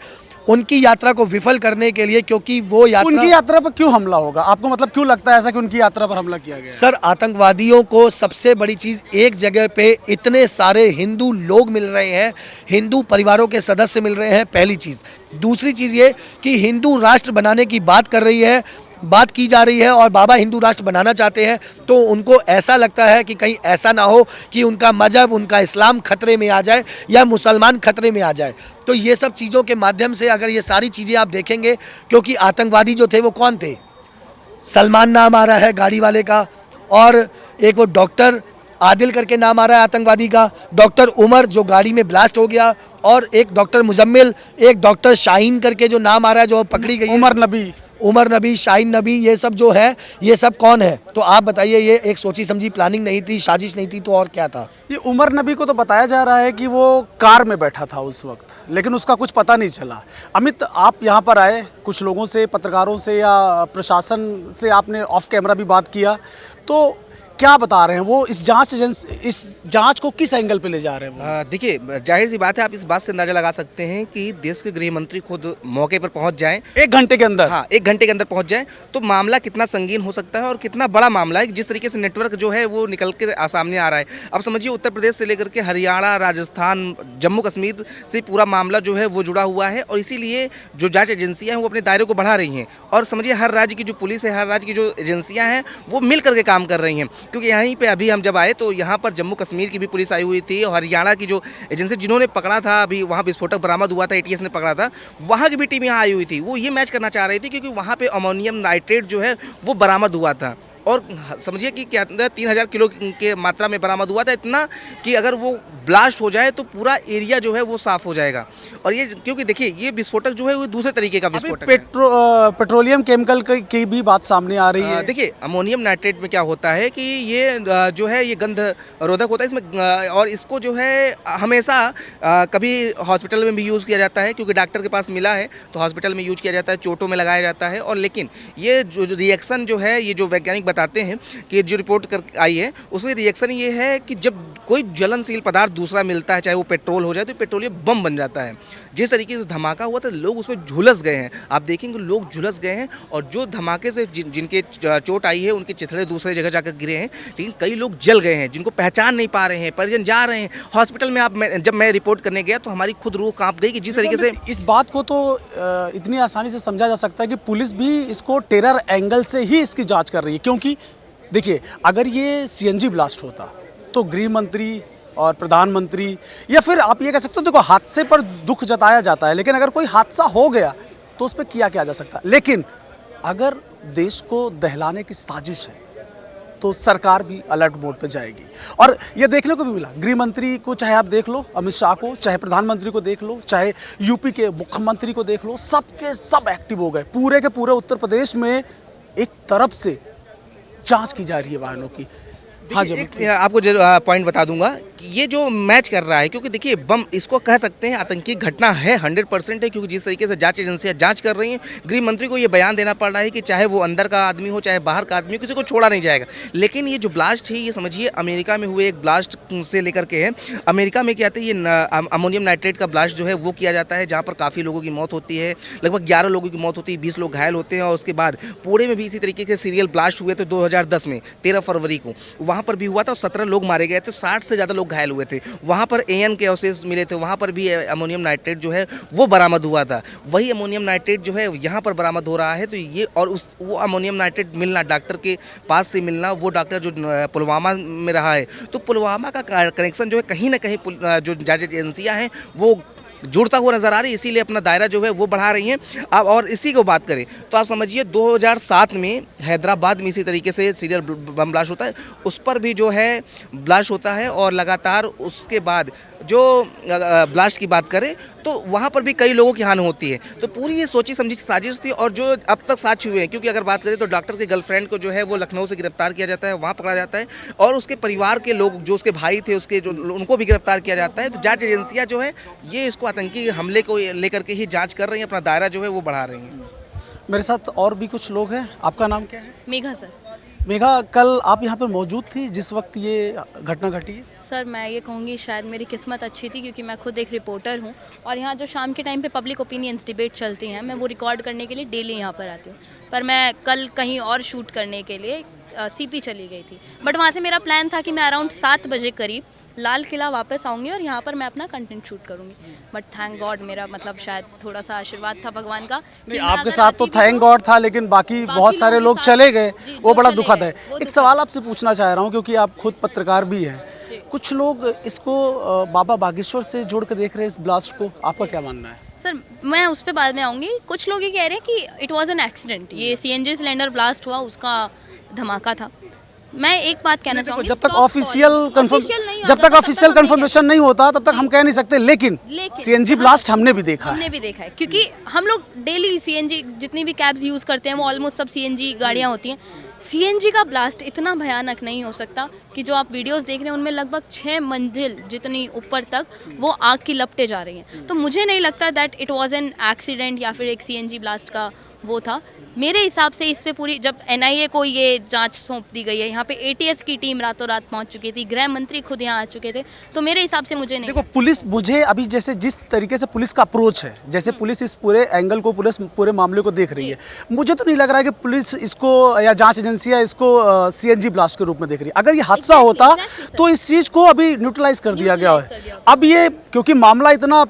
उनकी यात्रा को विफल करने के लिए, क्योंकि वो यात्रा, उनकी यात्रा पर क्यों हमला होगा आपको, मतलब क्यों लगता है ऐसा कि उनकी यात्रा पर हमला किया गया? सर आतंकवादियों को सबसे बड़ी चीज़, एक जगह पे इतने सारे हिंदू लोग मिल रहे हैं, हिंदू परिवारों के सदस्य मिल रहे हैं, पहली चीज़। दूसरी चीज़ ये कि हिंदू राष्ट्र बनाने की बात की जा रही है और बाबा हिंदू राष्ट्र बनाना चाहते हैं, तो उनको ऐसा लगता है कि कहीं ऐसा ना हो कि उनका मजहब, उनका इस्लाम खतरे में आ जाए या मुसलमान खतरे में आ जाए। तो ये सब चीज़ों के माध्यम से अगर ये सारी चीज़ें आप देखेंगे, क्योंकि आतंकवादी जो थे वो कौन थे, सलमान नाम आ रहा है गाड़ी वाले का, और एक वो डॉक्टर आदिल करके नाम आ रहा है आतंकवादी का, डॉक्टर उमर जो गाड़ी में ब्लास्ट हो गया, और एक डॉक्टर मुजम्मिल, एक डॉक्टर शाहीन करके जो नाम आ रहा है जो पकड़ी गई, उमर नबी, शाहीन नबी, ये सब जो है, ये सब कौन है? तो आप बताइए, ये एक सोची समझी प्लानिंग नहीं थी, साजिश नहीं थी, तो और क्या था? ये उमर नबी को तो बताया जा रहा है कि वो कार में बैठा था उस वक्त, लेकिन उसका कुछ पता नहीं चला। अमित, आप यहाँ पर आए, कुछ लोगों से, पत्रकारों से या प्रशासन से आपने ऑफ कैमरा भी बात किया, तो क्या बता रहे हैं वो, इस जांच को किस एंगल पे ले जा रहे हैं वो? देखिए, जाहिर सी बात है, आप इस बात से अंदाजा लगा सकते हैं कि देश के गृह मंत्री खुद मौके पर पहुंच जाएं, 1 घंटे के अंदर, हाँ 1 घंटे के अंदर पहुंच जाएं, तो मामला कितना संगीन हो सकता है और कितना बड़ा मामला है। जिस तरीके से नेटवर्क जो है वो निकल के सामने आ रहा है, अब समझिए उत्तर प्रदेश से लेकर के हरियाणा, राजस्थान, जम्मू कश्मीर से पूरा मामला जो है वो जुड़ा हुआ है, और इसीलिए जो जाँच एजेंसियाँ हैं वो अपने दायरे को बढ़ा रही हैं, और समझिए हर राज्य की जो पुलिस है, हर राज्य की जो एजेंसियाँ हैं वो मिल करके काम कर रही हैं। क्योंकि यहीं पे अभी हम जब आए तो यहाँ पर जम्मू कश्मीर की भी पुलिस आई हुई थी, और हरियाणा की जो एजेंसी जिन्होंने पकड़ा था, अभी वहाँ विस्फोटक बरामद हुआ था, एटीएस ने पकड़ा था, वहाँ की भी टीम यहाँ आई हुई थी। वो ये मैच करना चाह रही थी क्योंकि वहाँ पे अमोनियम नाइट्रेट जो है वो बरामद हुआ था, और समझिए कि क्या 3000 किलो के मात्रा में बरामद हुआ था, इतना कि अगर वो ब्लास्ट हो जाए तो पूरा एरिया जो है वो साफ हो जाएगा। और ये, क्योंकि देखिए ये विस्फोटक जो है वो दूसरे तरीके का विस्फोटक है। पेट्रोलियम केमिकल की भी बात सामने आ रही है। देखिए, अमोनियम नाइट्रेट में क्या होता है कि ये जो है ये गंध रोधक होता है इसमें, और इसको जो है हमेशा कभी हॉस्पिटल में भी यूज़ किया जाता है, क्योंकि डॉक्टर के पास मिला है तो हॉस्पिटल में यूज किया जाता है, चोटों में लगाया जाता है। और लेकिन ये जो रिएक्शन जो है, ये जो वैज्ञानिक बताते हैं कि जो रिपोर्ट कर आई है उसमें रिएक्शन ये है कि जब कोई ज्वलनशील पदार्थ दूसरा मिलता है, चाहे वो पेट्रोल हो जाए, तो पेट्रोलियम बम बन जाता है। जिस तरीके से धमाका हुआ था, लोग उसमें झुलस गए हैं, आप देखेंगे लोग झुलस गए हैं, और जो धमाके से जिनके चोट आई है उनके चिथड़े दूसरे जगह जाकर गिरे हैं, लेकिन कई लोग जल गए हैं जिनको पहचान नहीं पा रहे हैं, परिजन जा रहे हैं हॉस्पिटल में। जब मैं रिपोर्ट करने गया तो हमारी खुद रूह कांप गई कि जिस तरीके से, इस बात को तो इतनी आसानी से समझा जा सकता है कि पुलिस भी इसको टेरर एंगल से ही इसकी जांच कर रही है। क्योंकि देखिए, अगर ये सीएनजी ब्लास्ट होता तो गृह मंत्री और प्रधानमंत्री, या फिर आप ये कह सकते हो, देखो हादसे पर दुख जताया जाता है, लेकिन अगर कोई हादसा हो गया तो उस पर किया जा सकता है। लेकिन अगर देश को दहलाने की साजिश है तो सरकार भी अलर्ट मोड पे जाएगी। और ये देखने को भी मिला, गृह मंत्री को चाहे आप देख लो, अमित शाह को, चाहे प्रधानमंत्री को देख लो, चाहे यूपी के मुख्यमंत्री को देख लो, सबके सब एक्टिव हो गए। पूरे के पूरे उत्तर प्रदेश में एक तरफ से जांच की जा रही है वाहनों की। हाँ जी, आपको पॉइंट बता दूंगा ये जो मैच कर रहा है, क्योंकि देखिए बम इसको कह सकते हैं आतंकी घटना है, 100% है, क्योंकि जिस तरीके से जांच एजेंसियां जांच कर रही हैं, गृह मंत्री को ये बयान देना पड़ रहा है कि चाहे वो अंदर का आदमी हो चाहे बाहर का आदमी हो, किसी को छोड़ा नहीं जाएगा। लेकिन ये जो ब्लास्ट है, ये समझिए अमेरिका में हुए एक ब्लास्ट से लेकर के है। अमेरिका में क्या है, ये अमोनियम नाइट्रेट का ब्लास्ट जो है वो किया जाता है, जहाँ पर काफ़ी लोगों की मौत होती है, लगभग 11 लोगों की मौत होती है, 20 लोग घायल होते हैं। और उसके बाद पुणे में भी इसी तरीके के सीरियल ब्लास्ट हुए थे 2010 में 13 फरवरी को, वहाँ पर भी हुआ था और 17 लोग मारे गए थे, 60 से ज़्यादा लोग घायल हुए थे। वहाँ पर एन के अवशेष मिले थे, वहाँ पर भी अमोनियम नाइट्रेट जो है वो बरामद हुआ था। वही अमोनियम नाइट्रेट जो है यहाँ पर बरामद हो रहा है। तो ये और वो अमोनियम नाइट्रेट मिलना, डॉक्टर के पास से मिलना, वो डॉक्टर जो पुलवामा में रहा है, तो पुलवामा का कनेक्शन जो है कहीं ना कहीं जो जांच एजेंसियाँ हैं वो जुड़ता हुआ नजर आ रही है, इसीलिए अपना दायरा जो है वो बढ़ा रही हैं। अब और इसी को बात करें तो आप समझिए 2007 में हैदराबाद में इसी तरीके से सीरियल बम ब्लास्ट होता है, उस पर भी जो है ब्लास्ट होता है। और लगातार उसके बाद जो ब्लास्ट की बात करें तो वहाँ पर भी कई लोगों की हानि होती है। तो पूरी ये सोची समझी साजिश थी। और जो अब तक साक्ष्य हुए हैं, क्योंकि अगर बात करें तो डॉक्टर के गर्लफ्रेंड को जो है वो लखनऊ से गिरफ्तार किया जाता है, वहाँ पकड़ा जाता है, और उसके परिवार के लोग जो उसके भाई थे उसके जो उनको भी गिरफ्तार किया जाता है। तो जांच एजेंसियाँ जो है ये इसको आतंकी हमले को लेकर के ही जाँच कर रही हैं, अपना दायरा जो है वो बढ़ा रही हैं। मेरे साथ और भी कुछ लोग हैं। आपका नाम क्या है? मेघा सर। मेघा, कल आप यहाँ पर मौजूद थी जिस वक्त ये घटना घटी है? सर मैं ये कहूँगी शायद मेरी किस्मत अच्छी थी, क्योंकि मैं खुद एक रिपोर्टर हूँ और यहाँ जो शाम के टाइम पे पब्लिक ओपिनियंस डिबेट चलती हैं, मैं वो रिकॉर्ड करने के लिए डेली यहाँ पर आती हूँ। पर मैं कल कहीं और शूट करने के लिए सीपी चली गई थी, बट वहाँ से मेरा प्लान था कि मैं अराउंड 7 बजे करीब लाल किला वापस आऊँगी और यहाँ पर मैं अपना कंटेंट शूट करूँगी। बट थैंक गॉड मेरा मतलब शायद थोड़ा सा आशीर्वाद था भगवान का। नहीं, आपके साथ तो थैंक गॉड था, लेकिन बाकी बहुत सारे लोग चले गए, वो बड़ा दुखद है। एक सवाल आपसे पूछना चाह रहा हूँ, क्योंकि आप खुद पत्रकार भी हैं। कुछ लोग इसको बाबा बागेश्वर से जोड़ कर देख रहे हैं इस ब्लास्ट को, आपका क्या मानना है? सर मैं उस पर बाद में आऊँगी। कुछ लोग ये कह रहे हैं कि इट वॉज एन एक्सीडेंट, ये सीएनजी सिलेंडर ब्लास्ट हुआ, उसका धमाका था। मैं एक बात कहना चाहूँगी, जब तक ऑफिशियल कंफर्मेशन नहीं होता तब तक हम कह नहीं सकते। लेकिन सीएनजी ब्लास्ट हमने भी देखा है, क्योंकि हम लोग डेली सीएनजी जितनी भी कैब्स यूज़ करते हैं वो ऑलमोस्ट सब सीएनजी गाड़ियाँ होती हैं। सीएनजी का ब्लास्ट इतना भयानक नहीं हो सकता कि जो आप वीडियोस देख रहे हैं उनमें लगभग 6 मंजिल जितनी ऊपर तक वो आग की लपटें जा रही हैं। तो मुझे नहीं लगता that it was an accident या फिर एक सीएनजी ब्लास्ट का वो था। मेरे हिसाब से इस पे पूरी जब एनआईए को ये जांच सौंप दी गई है, यहाँ पे एटीएस की टीम रातों रात पहुंच चुकी थी, गृह मंत्री खुद यहाँ आ चुके थे, तो मेरे हिसाब से मुझे नहीं। देखो पुलिस, मुझे अभी जैसे जिस तरीके से पुलिस का अप्रोच है, जैसे पुलिस इस पूरे एंगल को, पुलिस पूरे मामले को देख रही है, मुझे तो नहीं लग रहा है कि पुलिस इसको या जांच एजेंसियां इसको सीएनजी ब्लास्ट के रूप में देख रही है। अगर ये हादसा होता तो इस चीज को अभी न्यूट्रलाइज कर दिया गया है। अब ये क्योंकि मामला इतना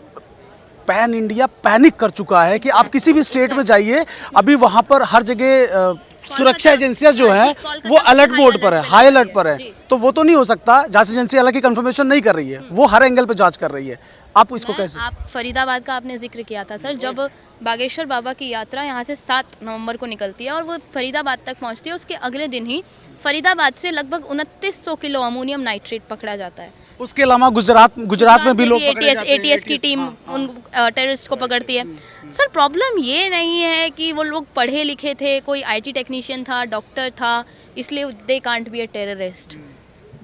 पैन इंडिया पैनिक कर चुका है कि आप किसी भी स्टेट में जाइए, अभी वहां पर हर जगह सुरक्षा एजेंसियां जो है वो अलर्ट मोड पर है, हाई अलर्ट पर है। तो वो तो नहीं हो सकता। जांच एजेंसी हालांकि कंफर्मेशन नहीं कर रही है, वो हर एंगल पे जांच कर रही है। आप इसको कैसे? आप फरीदाबाद का आपने जिक्र किया था सर, जब बागेश्वर बाबा की यात्रा यहाँ से 7 नवंबर को निकलती है और वो फरीदाबाद तक पहुँचती है, उसके अगले दिन ही फरीदाबाद से लगभग 2900 किलो अमोनियम नाइट्रेट पकड़ा जाता है। उसके अलावा गुजरात में भी लोग पकड़े जाते हैं। एटीएस की टीम उन टेररिस्ट को पकड़ती है। सर प्रॉब्लम ये नहीं है कि वो लोग पढ़े लिखे थे, कोई आईटी टेक्नीशियन था, डॉक्टर था, इसलिए they can't be a terrorist.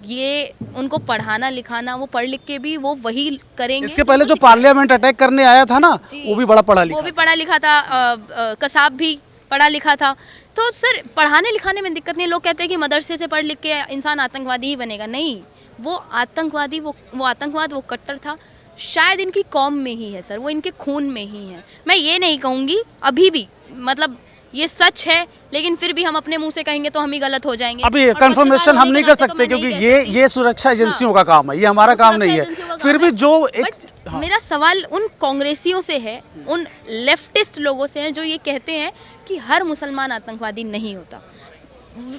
ये उनको पढ़ाना लिखाना, वो पढ़ लिख के भी वो वही करेंगे। इसके पहले जो पार्लियामेंट अटैक करने आया था ना, वो भी बड़ा पढ़ा लिखा, वो भी पढ़ा लिखा था, कसाब भी पढ़ा लिखा था। तो सर पढ़ाने लिखाने में दिक्कत नहीं। लोग कहते हैं कि मदरसे से पढ़ लिख के इंसान आतंकवादी ही बनेगा। नहीं, वो आतंकवादी, वो आतंकवाद, वो कट्टर था शायद इनकी कौम में ही है सर, वो इनके खून में ही है। मैं ये नहीं कहूँगी अभी भी, मतलब ये सच है, लेकिन फिर भी हम अपने मुंह से कहेंगे तो हम ही गलत हो जाएंगे। अभी कंफर्मेशन हम नहीं कर सकते, क्योंकि ये सुरक्षा एजेंसियों का काम है, ये हमारा काम नहीं है। फिर भी जो एक मेरा सवाल उन कांग्रेसियों से है, उन लेफ्टिस्ट लोगों से है जो ये कहते हैं कि हर मुसलमान आतंकवादी नहीं होता।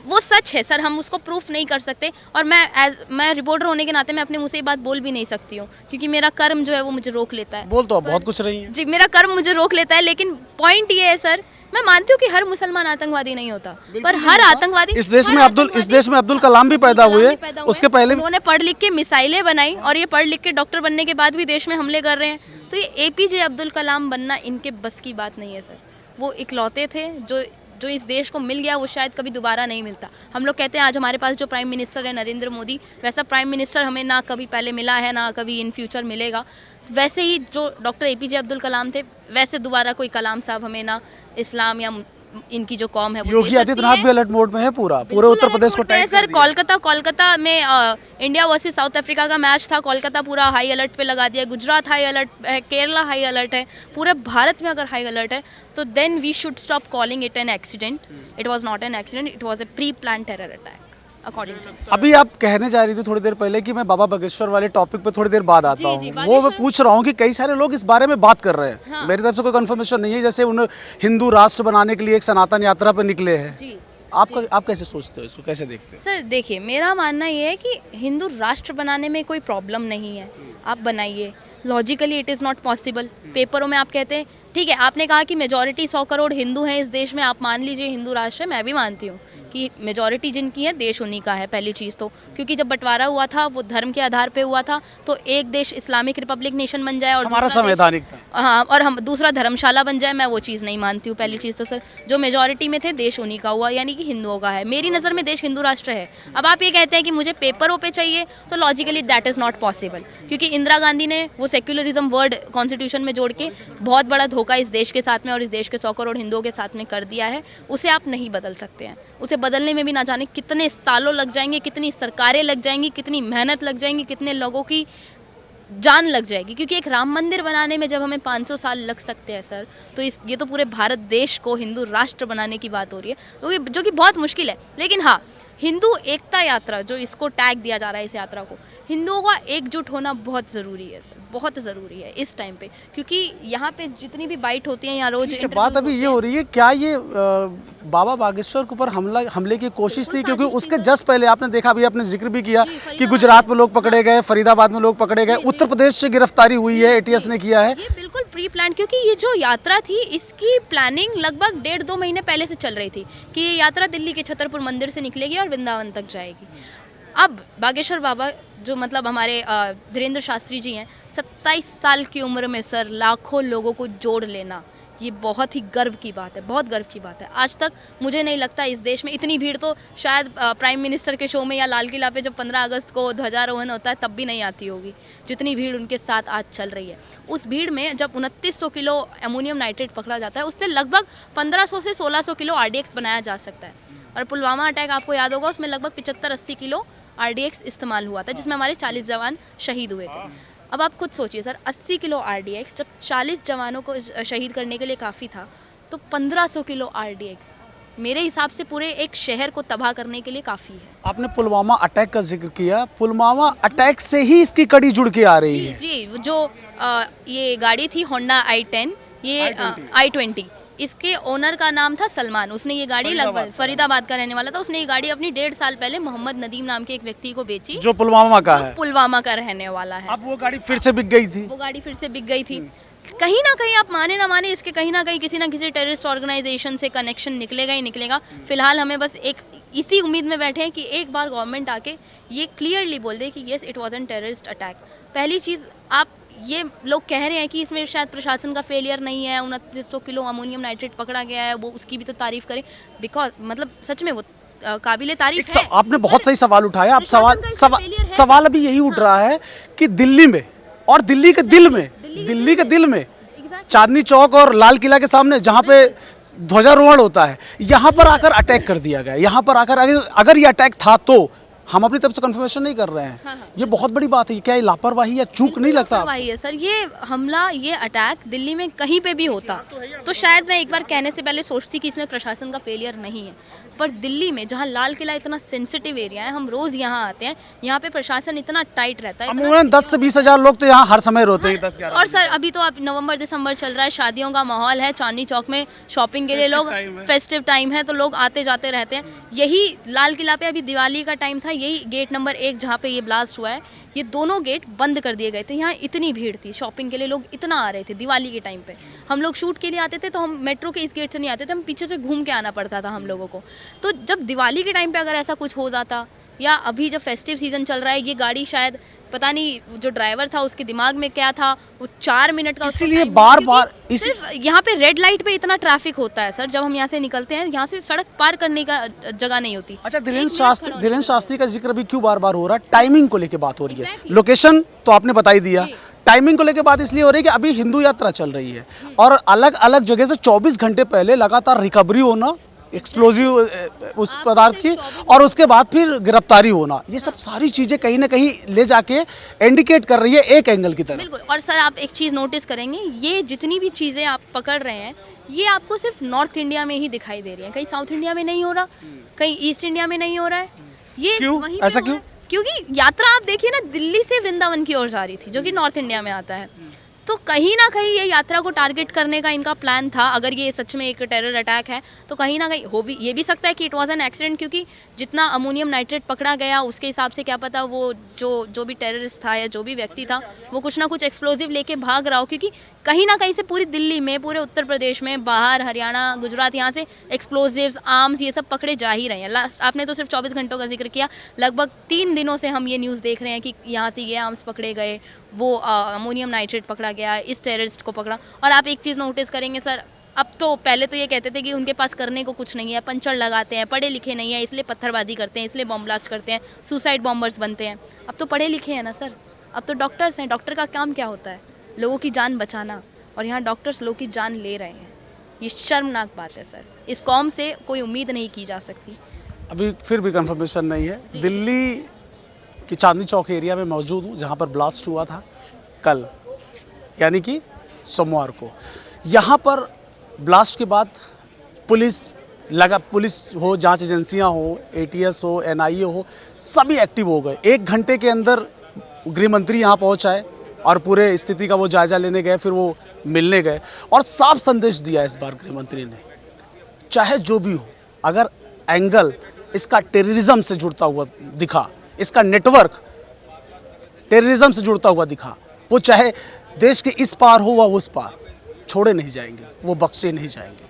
वो सच है सर, हम उसको प्रूफ नहीं कर सकते। और मैं रिपोर्टर होने के नाते मैं अपने मुंह से ये बात बोल भी नहीं सकती हूँ, क्योंकि मेरा कर्म जो है वो मुझे रोक लेता है। बोल तो बहुत कुछ रही है जी, मेरा कर्म मुझे रोक लेता है। लेकिन पॉइंट ये है सर, मैं मानती हूँ कि हर मुसलमान आतंकवादी नहीं होता, पर हर आतंकवादी इस देश में अब्दुल कलाम भी पैदा हुए, उसके पहले उन्होंने पढ़ लिख के मिसाइलें बनाई, और ये पढ़ लिख के डॉक्टर बनने के बाद भी देश में हमले कर रहे हैं। तो ये एपीजे अब्दुल कलाम बनना इनके बस की बात नहीं है सर। वो इकलौते थे जो जो इस देश को मिल गया वो शायद कभी दोबारा नहीं मिलता। हम लोग कहते हैं आज हमारे पास जो प्राइम मिनिस्टर है नरेंद्र मोदी, वैसा प्राइम मिनिस्टर हमें ना कभी पहले मिला है ना कभी इन फ्यूचर मिलेगा। वैसे ही जो डॉक्टर APJ अब्दुल कलाम थे वैसे दोबारा कोई कलाम साहब हमें ना इस्लाम या इनकी जो कौम है वो योगी आदित्यनाथ भी अलर्ट मोड में है, पूरे उत्तर प्रदेश को टाइट सर। कोलकाता में इंडिया वर्सेस साउथ अफ्रीका का मैच था, कोलकाता पूरा हाई अलर्ट पे लगा दिया, गुजरात हाई अलर्ट है, केरला हाई अलर्ट है, पूरे भारत में अगर हाई अलर्ट है तो then we should stop calling it an accident. It was not an accident, it was a pre plan terror attack according to. अभी आप कहने जा रही थी थोड़ी देर पहले कि मैं बाबा बागेश्वर वाले टॉपिक पे थोड़ी देर बाद आता जी, हूँ, बागेश्वर- वो मैं पूछ रहा हूँ कि कई सारे लोग इस बारे में बात कर रहे हैं। हाँ। मेरी तरफ से कोई कंफर्मेशन नहीं है, जैसे उन हिंदू राष्ट्र बनाने के लिए एक सनातन यात्रा पे निकले हैं। जी आप कैसे सोचते हो, इसको कैसे देखते हैं? सर देखिए, मेरा मानना ये है कि हिंदू राष्ट्र बनाने में कोई प्रॉब्लम नहीं है, आप बनाइए। Logically it is not possible. पेपरों में आप कहते हैं ठीक है, आपने कहा कि मेजॉरिटी 100 करोड़ हिंदू हैं इस देश में, आप मान लीजिए हिंदू राष्ट्र है, मैं भी मानती हूँ कि मेजॉरिटी जिनकी है देश उन्हीं का है। पहली चीज़ तो क्योंकि जब बंटवारा हुआ था वो धर्म के आधार पे हुआ था, तो एक देश इस्लामिक रिपब्लिक नेशन बन जाए और हमारा दूसरा देश- संवैधानिक था। हाँ, और हम दूसरा धर्मशाला बन जाए, मैं वो चीज़ नहीं मानती हूँ। पहली चीज़ तो सर जो मेजॉरिटी में थे देश उन्हीं का हुआ, यानी कि हिंदुओं का है। मेरी नज़र में देश हिंदू राष्ट्र है। अब आप ये कहते हैं कि मुझे पेपरों पे चाहिए, तो logically that is not possible, क्योंकि इंदिरा गांधी ने वो सेक्युलरिज्म वर्ड कॉन्स्टिट्यूशन में जोड़ के बहुत बड़ा धोखा इस देश के साथ में और इस देश के 100 करोड़ हिंदुओं के साथ में कर दिया है। उसे आप नहीं बदल सकते हैं। उसे बदलने में भी ना जाने कितने सालों लग जाएंगे, कितनी सरकारें लग जाएंगी, कितनी मेहनत लग जाएंगी, कितने लोगों की जान लग जाएगी। क्योंकि एक राम मंदिर बनाने में जब हमें 500 साल लग सकते हैं सर, तो ये तो पूरे भारत देश को हिंदू राष्ट्र बनाने की बात हो रही है, जो कि बहुत मुश्किल है। लेकिन हाँ, हिंदू एकता यात्रा जो इसको टैग दिया जा रहा है, इस यात्रा को, हिंदुओं का एकजुट होना बहुत ज़रूरी है सर, बहुत ज़रूरी है इस टाइम पे। क्योंकि यहाँ पे जितनी भी बाइट होती हैं यहाँ रोज बात अभी ये हो रही है, क्या ये बाबा बागेश्वर के ऊपर हमले की कोशिश थी? क्योंकि उसके जस्ट पहले आपने देखा, अभी आपने जिक्र भी किया कि गुजरात में लोग पकड़े गए, फरीदाबाद में लोग पकड़े गए, उत्तर प्रदेश से गिरफ्तारी हुई है, ATS ने किया है। ये बिल्कुल प्री प्लान, क्योंकि ये जो यात्रा थी इसकी प्लानिंग लगभग 1.5-2 महीने पहले से चल रही थी कि ये यात्रा दिल्ली के छतरपुर मंदिर से निकलेगी और वृंदावन तक जाएगी। अब बागेश्वर बाबा जो मतलब हमारे धीरेन्द्र शास्त्री जी हैं, 27 साल की उम्र में सर लाखों लोगों को जोड़ लेना, ये बहुत ही गर्व की बात है, बहुत गर्व की बात है। आज तक मुझे नहीं लगता इस देश में इतनी भीड़ तो शायद प्राइम मिनिस्टर के शो में या लाल किला पे जब 15 अगस्त को ध्वजारोहण होता है तब भी नहीं आती होगी, जितनी भीड़ उनके साथ आज चल रही है। उस भीड़ में जब 2900 किलो अमोनियम नाइट्रेट पकड़ा जाता है, उससे लगभग 1500 से 1600 किलो RDX बनाया जा सकता है। और पुलवामा अटैक आपको याद होगा, उसमें लगभग 75-80 किलो RDX इस्तेमाल हुआ था, जिसमें हमारे 40 जवान शहीद हुए थे। अब आप खुद सोचिए सर, 80 किलो RDX जब 40 जवानों को शहीद करने के लिए काफ़ी था, तो 1500 किलो RDX मेरे हिसाब से पूरे एक शहर को तबाह करने के लिए काफ़ी है। आपने पुलवामा अटैक का जिक्र किया, पुलवामा अटैक से ही इसकी कड़ी जुड़ के आ रही है। जी, जो ये गाड़ी थी होंडा i10, ये i20, इसके ओनर का नाम था सलमान। उसने ये गाड़ी लगभग फरीदाबाद का रहने वाला था। उसने ये गाड़ी अपनी 1.5 साल पहले मोहम्मद नदीम नाम के एक व्यक्ति को बेची, जो पुलवामा का है, पुलवामा का रहने वाला है। अब वो गाड़ी फिर से बिक गई थी। वो गाड़ी फिर से बिक गई थी। कहीं ना कहीं आप माने ना माने, इसके कहीं ना कहीं किसी ना किसी टेररिस्ट ऑर्गेनाइजेशन से कनेक्शन निकलेगा ही निकलेगा। फिलहाल हमें बस एक इसी उम्मीद में बैठे हैं कि एक बार गवर्नमेंट आके ये क्लियरली बोल दे कि yes it was an terrorist attack. पहली चीज़, आप ये लोग कह रहे हैं कि इसमें शायद प्रशासन का फेलियर नहीं है, 2900 किलो अमोनियम नाइट्रेट पकड़ा गया है, वो उसकी भी तो तारीफ करें, बिकॉज मतलब सच में वो काबिले तारीफ है। आपने बहुत सही सवाल उठाया। अब प्रशासन का इसमें failure है। सवाल अभी यही उठ रहा है कि दिल्ली में और दिल्ली के दिल में चांदनी चौक और लाल किला के सामने जहाँ पे ध्वजारोहण होता है, यहाँ पर आकर अटैक कर दिया गया। यहाँ पर आकर अगर ये अटैक था, तो हम अपनी तरफ से कंफर्मेशन नहीं कर रहे हैं। हाँ। ये बहुत बड़ी बात है। क्या ये लापरवाही या चूक नहीं लगता? लापरवाही है सर। ये हमला, ये अटैक दिल्ली में कहीं पे भी होता तो शायद मैं एक बार कहने से पहले सोचती कि इसमें प्रशासन का फेलियर नहीं है, पर दिल्ली में जहाँ लाल किला इतना सेंसिटिव एरिया है, हम रोज यहाँ आते हैं, यहाँ पे प्रशासन इतना टाइट रहता है। अमूमन 10 से 20 हजार लोग तो यहाँ हर समय रोते हैं। 10-11 और सर अभी तो आप नवंबर दिसंबर चल रहा है, शादियों का माहौल है, चांदनी चौक में शॉपिंग के लिए लोग, फेस्टिव टाइम है तो लोग आते जाते रहते हैं। यही लाल किला पे अभी दिवाली का टाइम था, यही गेट नंबर 1 जहाँ पे ये ब्लास्ट हुआ है, ये दोनों गेट बंद कर दिए गए थे। यहाँ इतनी भीड़ थी, शॉपिंग के लिए लोग इतना आ रहे थे दिवाली के टाइम पे। हम लोग शूट के लिए आते थे तो हम मेट्रो के इस गेट से नहीं आते थे, हम पीछे से घूम के आना पड़ता था हम लोगों को। तो जब दिवाली के टाइम पे अगर ऐसा कुछ हो जाता या अभी जब फेस्टिव सीजन चल रहा है, ये गाड़ी शायद पता नहीं जो ड्राइवर था उसके दिमाग में क्या था, वो 4 मिनट का उसको इसीलिए time बार-बार क्योंकि सिर्फ यहाँ पे रेड लाइट पे इतना ट्रैफिक होता है सर, जब हम यहाँ से निकलते हैं यहाँ से सड़क पार करने का जगह नहीं होती। अच्छा, एक मिनट खड़ा होने धीरेन्द्र शास्त्री का जिक्र भी क्यों बार बार हो रहा है? टाइमिंग को लेके बात हो रही है। Exactly. लोकेशन तो आपने बता ही दिया, जी। टाइमिंग को लेके बात इसलिए हो रही है कि अभी हिंदू यात्रा चल रही है और अलग अलग जगह से 24 घंटे पहले लगातार रिकवरी होना एक्सप्लोजिव उस आप पदार्थ की, सिर्फ 24 और उसके बाद फिर गिरफ्तारी होना, ये सब सारी चीजें कहीं ना कहीं ले जाके इंडिकेट कर रही है एक एंगल की तरफ। बिल्कुल। और सर आप एक चीज़ नोटिस करेंगे, ये जितनी भी चीज़ें आप पकड़ रहे हैं ये आपको सिर्फ नॉर्थ इंडिया में ही दिखाई दे रही है, कहीं साउथ इंडिया में नहीं हो रहा, कहीं ईस्ट इंडिया में नहीं हो रहा है। ये क्यों? वहीं पे ऐसा हो क्यों? रहा है। क्योंकि यात्रा आप देखिए ना, दिल्ली से वृंदावन की ओर जा रही थी जो कि नॉर्थ इंडिया में आता है, तो कहीं ना कहीं ये यात्रा को टारगेट करने का इनका प्लान था। अगर ये सच में एक टेरर अटैक है तो कहीं ना कहीं हो भी ये भी सकता है कि इट वाज एन एक्सीडेंट, क्योंकि जितना अमोनियम नाइट्रेट पकड़ा गया उसके हिसाब से क्या पता वो जो भी टेररिस्ट था या जो भी व्यक्ति था वो कुछ ना कुछ एक्सप्लोजिव लेके भाग रहा हो, क्योंकि कहीं ना कहीं से पूरी दिल्ली में, पूरे उत्तर प्रदेश में, बाहर हरियाणा, गुजरात, यहाँ से एक्सप्लोजिव्स, आर्म्स ये सब पकड़े जा ही रहे हैं। लास्ट आपने तो सिर्फ 24 घंटों का जिक्र किया, लगभग 3 दिनों से हम ये न्यूज़ देख रहे हैं कि यहाँ से ये आर्म्स पकड़े गए, वो अमोनियम नाइट्रेट पकड़ा गया, इस टेररिस्ट को पकड़ा। और आप एक चीज़ नोटिस करेंगे सर, अब तो पहले तो ये कहते थे कि उनके पास करने को कुछ नहीं है, पंचर लगाते हैं, पढ़े लिखे नहीं है, इसलिए पत्थरबाजी करते हैं, इसलिए बॉम्ब ब्लास्ट करते हैं, सुसाइड बॉम्बर्स बनते हैं। अब तो पढ़े लिखे हैं ना सर, अब तो डॉक्टर्स हैं। डॉक्टर का काम क्या होता है? लोगों की जान बचाना, और यहाँ डॉक्टर्स लोगों की जान ले रहे हैं। ये शर्मनाक बात है सर, इस कौम से कोई उम्मीद नहीं की जा सकती। अभी फिर भी कंफर्मेशन नहीं है। दिल्ली की चांदनी चौक एरिया में मौजूद हूँ जहाँ पर ब्लास्ट हुआ था कल, यानी कि सोमवार को। यहाँ पर ब्लास्ट के बाद पुलिस हो, जांच एजेंसियाँ हो, ATS हो, NIA हो, सभी एक्टिव हो गए। 1 घंटे के अंदर गृह मंत्री यहाँ पहुँचाए और पूरे स्थिति का वो जायजा लेने गए, फिर वो मिलने गए और साफ संदेश दिया इस बार गृह मंत्री ने, चाहे जो भी हो, अगर एंगल इसका टेररिज्म से जुड़ता हुआ दिखा, इसका नेटवर्क टेररिज्म से जुड़ता हुआ दिखा, वो चाहे देश के इस पार हो व उस पार, छोड़े नहीं जाएंगे, वो बख्शे नहीं जाएंगे।